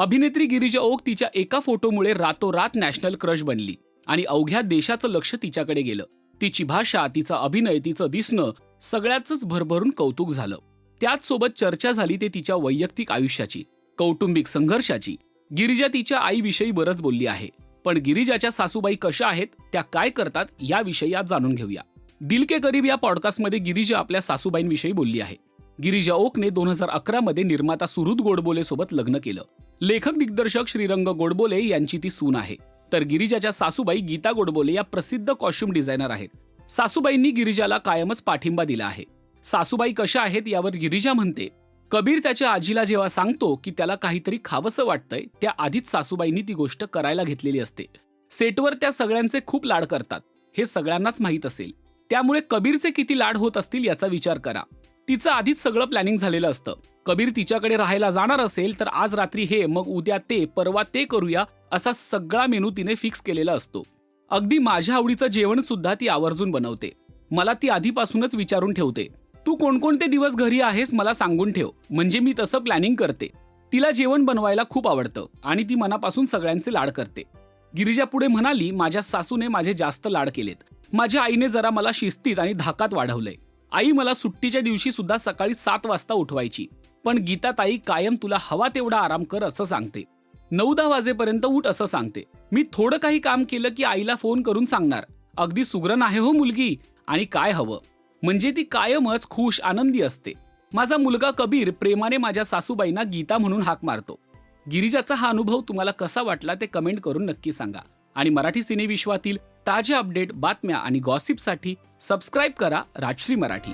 अभिनेत्री गिरिजा ओक तिच्या एका फोटोमुळे रातोरात नॅशनल क्रश बनली आणि अवघ्या देशाचं लक्ष तिच्याकडे गेलं. तिची भाषा, तिचा अभिनय, तिचं दिसणं सगळ्याचंच भरभरून कौतुक झालं. त्याच सोबत चर्चा झाली ते तिच्या वैयक्तिक आयुष्याची, कौटुंबिक संघर्षाची. गिरिजा तिच्या आईविषयी बरंच बोलली आहे. पण गिरिजाच्या सासूबाई कशा आहेत, त्या काय करतात याविषयी आज जाणून घेऊया. दिल के करीब या पॉडकास्टमध्ये गिरिजा आपल्या सासूबाईंविषयी बोलली आहे. गिरिजा ओकने 2011 मध्ये निर्माता सुहृद गोडबोले सोबत लग्न केलं. लेखक दिग्दर्शक श्रीरंग गोडबोले यांची ती सून आहे. तर गिरिजाच्या सासूबाई गीता गोडबोले या प्रसिद्ध कॉस्ट्युम डिझायनर आहेत. सासूबाईंनी गिरिजाला कायमच पाठिंबा दिला आहे. सासूबाई कशा आहेत यावर गिरिजा म्हणते, कबीर त्याच्या आजीला जेव्हा सांगतो की त्याला काहीतरी खावंसं वाटतंय, त्या आधीच सासूबाईंनी ती गोष्ट करायला घेतलेली असते. सेटवर त्या सगळ्यांचे खूप लाड करतात, हे सगळ्यांनाच माहीत असेल. त्यामुळे कबीरचे किती लाड होत असतील याचा विचार करा. तिचं आधीच सगळं प्लॅनिंग झालेलं असतं. कबीर तिच्याकडे राहायला जाणार असेल तर आज रात्री हे, मग उद्या ते, परवा ते करूया, असा सगळा मेनू तिने फिक्स केलेला असतो. अगदी माझ्या आवडीचं जेवण सुद्धा ती आवर्जून बनवते. मला ती आधीपासूनच विचारून ठेवते, तू कोणकोणते दिवस घरी आहेस मला सांगून ठेव, म्हणजे मी तसं प्लॅनिंग करते. तिला जेवण बनवायला खूप आवडतं आणि ती मनापासून सगळ्यांचे लाड करते. गिरिजा पुढे म्हणाली, माझ्या सासूने माझे जास्त लाड केलेत. माझ्या आईने जरा मला शिस्तीत आणि धाकात वाढवलंय. आई मला सुट्टीच्या दिवशी सुद्धा सकाळी 7 वाजता उठवायची, पण गीता ताई कायम तुला हवा तेवढा आराम कर असं सांगते. 9-10 वाजेपर्यंत उठ असं सांगते. मी थोडं काही काम केलं की आईला फोन करून सांगणार, अगदी सुगरण आहे हो मुलगी, आणि काय हवं. म्हणजे ती कायमच खुश आनंदी असते. माझा मुलगा कबीर प्रेमाने माझ्या सासूबाईंना गीता म्हणून हाक मारतो. गिरिजाचा हा अनुभव तुम्हाला कसा वाटला ते कमेंट करून नक्की सांगा. आणि मराठी सिनेविश्वातील ताज्या अपडेट, बातम्या आणि गॉसिपसाठी सबस्क्राईब करा राजश्री मराठी.